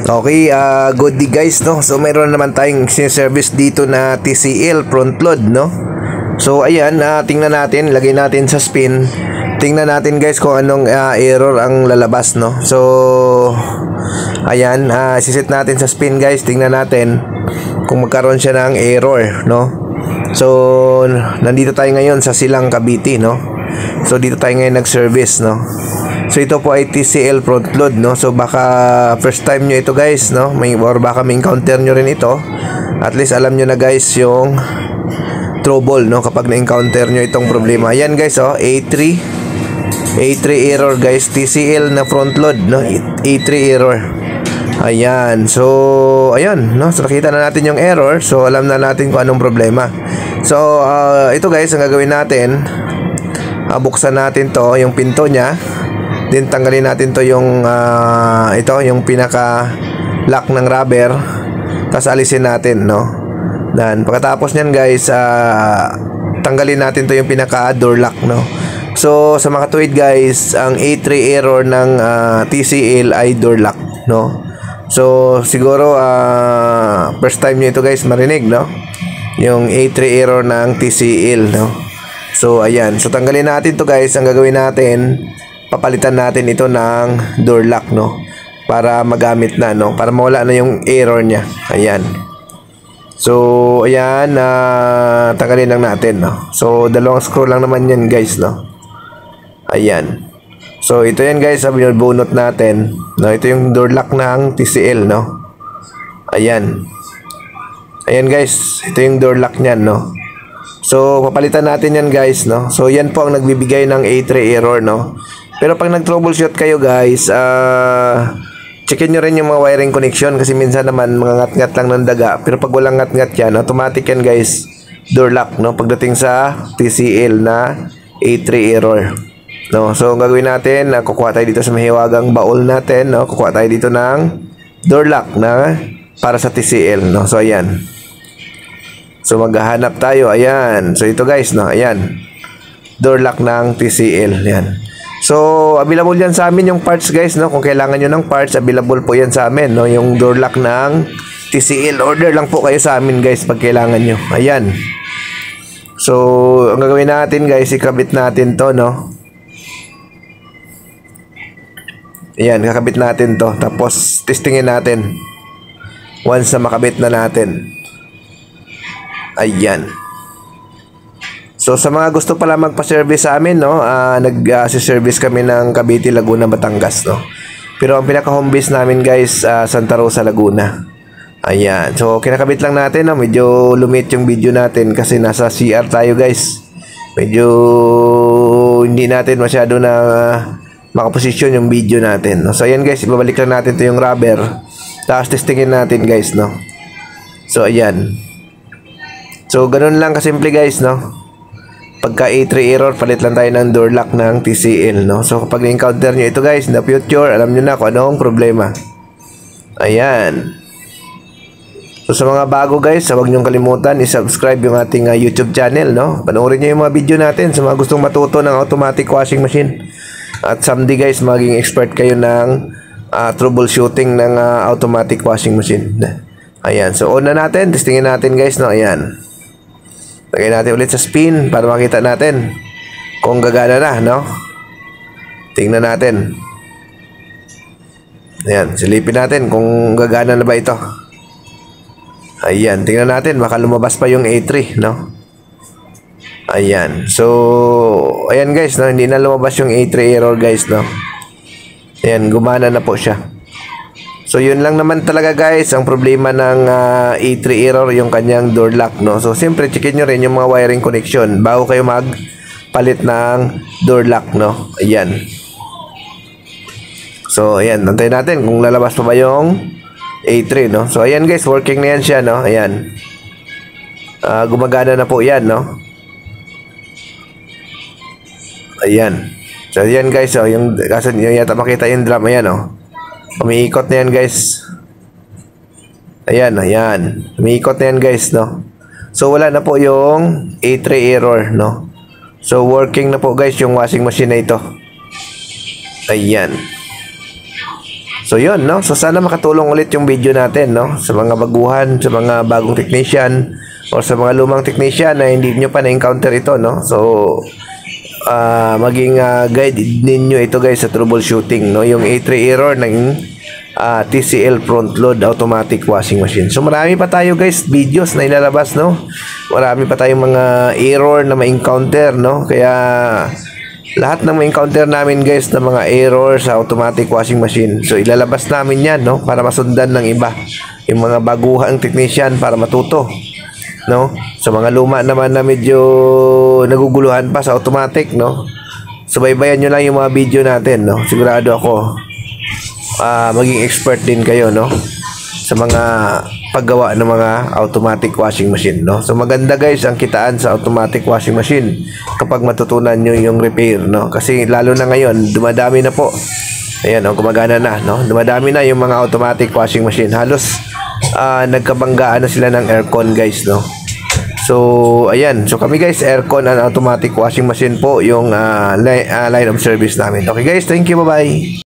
Okay, good day guys, no? So mayroon naman tayong service dito na TCL front load, no? So ayan, tingnan natin, lagay natin sa spin. Tingnan natin guys kung anong error ang lalabas, no? So ayan, sisit natin sa spin guys. Tingnan natin kung magkaroon siya ng error, no? So nandito tayo ngayon sa Silang Cavite, no? So dito tayo ngayon nag-service, no? So ito po ay TCL front load, no? So baka first time nyo ito guys, no? Or baka may encounter nyo rin ito. At least alam nyo na guys yung trouble, no? Kapag na-encounter nyo itong problema. Ayan guys, oh, A3 error guys. TCL na front load, no? A3 error. Ayan. So ayan, no? So nakita na natin yung error. So alam na natin kung anong problema. So ito guys, ang gagawin natin, buksan natin to, yung pinto nya. Then tanggalin natin to yung ito, yung pinaka lock ng rubber. Tapos alisin natin, no? Dan pagkatapos niyan guys, tanggalin natin to yung pinaka door lock, no? So sa mga tuwid guys, ang A3 error ng TCL ay door lock, no? So siguro first time niyo ito guys marinig, no? Yung A3 error ng TCL, no? So ayan, so tanggalin natin to guys. Ang gagawin natin, papalitan natin ito ng door lock, no? Para magamit na, no? Para mawala na yung error niya. Ayan. So, ayan, tanggalin lang natin, no? So, dalawang screw lang naman yan, guys, no? Ayan. So, ito yan, guys, sabi nyo, bunot natin, no? Ito yung door lock ng TCL, no? Ayan. Ayan, guys. Ito yung door lock niyan, no? So, papalitan natin yan, guys, no? So, yan po ang nagbibigay ng A3 error, no? Pero pag nag-troubleshoot kayo guys, checkin nyo rin yung mga wiring connection. Kasi minsan naman mga ngat-ngat lang ng daga. Pero pag walang ngat-ngat yan, automatic yan guys, door lock, no? Pagdating sa TCL na A3 error, no? So ang gagawin natin, kukuha tayo dito sa mahiwagang baul natin, no? Kukuha tayo dito ng door lock na para sa TCL, no? So ayan. So maghahanap tayo, ayan. So ito guys, no? Ayan, door lock ng TCL, ayan. So, available yan sa amin yung parts guys, no? Kung kailangan nyo ng parts, available po yan sa amin, no? Yung door lock ng TCL, order lang po kayo sa amin guys pag kailangan nyo. Ayan. So, ang gagawin natin guys, ikabit natin to, no? Ayan, kakabit natin to. Tapos, testingin natin once na makabit na natin. Ayan. So sa mga gusto pala magpa-service sa amin, no, nag-service kami ng Cavite, Laguna, Batangas, no. Pero ang pinaka-home base namin guys, Santa Rosa, Laguna. Ayan. So kinakabit lang natin, no. Medyo lumit yung video natin kasi nasa CR tayo guys. Medyo hindi natin masyado na makaposisyon yung video natin, no? So ayan guys, ibabalik lang natin to yung rubber. Tapos testingin natin guys, no. So ayan. So ganun lang kasimple guys, no. Pagka A3 error, palit lang tayo ng door lock ng TCL, no? So kapag na-encounter nyo ito guys, in the future, alam nyo na kung anong problema. Ayan. So sa mga bago guys, huwag nyong kalimutan i-subscribe yung ating YouTube channel, no? Panoorin nyo yung mga video natin sa mga gustong matuto ng automatic washing machine. At someday guys, maging expert kayo ng troubleshooting ng automatic washing machine. Ayan. So on na natin, testingin natin guys, no? Ayan. Lagay natin ulit sa spin para makita natin kung gagana na, no? Tingnan natin. Ayan, silipin natin kung gagana na ba ito. Ayan, tingnan natin, baka lumabas pa yung A3, no? Ayan, so ayan guys, no? Hindi na lumabas yung A3 error guys, no? Ayan, gumana na po siya. So yun lang naman talaga guys ang problema ng A3 error, yung kanyang door lock, no. So siyempre checkin nyo rin yung mga wiring connection bago kayo magpalit ng door lock, no. Ayan. So ayan, nantayin natin kung lalabas pa ba yung A3, no. So ayan guys, working na yan siya, no. Ayan. Gumagana na po yan, no. Ayan. So ayan guys, oh, yung yata makita yung drum, ayan, oh. Umiikot na yan guys. Ayan, ayan. Umiikot na yan guys, no. So wala na po yung A3 error, no. So working na po guys yung washing machine na ito. Ayan. So yun, no? So sana makatulong ulit yung video natin, no? Sa mga baguhan, sa mga bagong technician o sa mga lumang technician na hindi nyo pa na-encounter ito, no? So maging guide ninyo ito guys sa troubleshooting, no? Yung A3 error ng TCL front load automatic washing machine. So marami pa tayo guys videos na ilalabas, no? Marami pa tayong mga error na ma-encounter, no? Kaya lahat ng ma-encounter namin guys na mga error sa automatic washing machine, so ilalabas namin yan, no? Para masundan ng iba, yung mga baguhang technician, para matuto, no? Sa mga luma naman na medyo naguguluhan pa sa automatic, no? Subaybayan nyo lang yung mga video natin, no? Sigurado ako maging expert din kayo, no? Sa mga paggawa ng mga automatic washing machine, no? So maganda guys ang kitaan sa automatic washing machine kapag matutunan nyo yung repair, no? Kasi lalo na ngayon, dumadami na po. Ayan, gumagana na, no? Dumadami na yung mga automatic washing machine. Halos nagkabanggaan na sila ng aircon guys, no? So ayan, so kami guys, aircon and automatic washing machine po yung line of service namin. Okay guys, thank you, bye bye.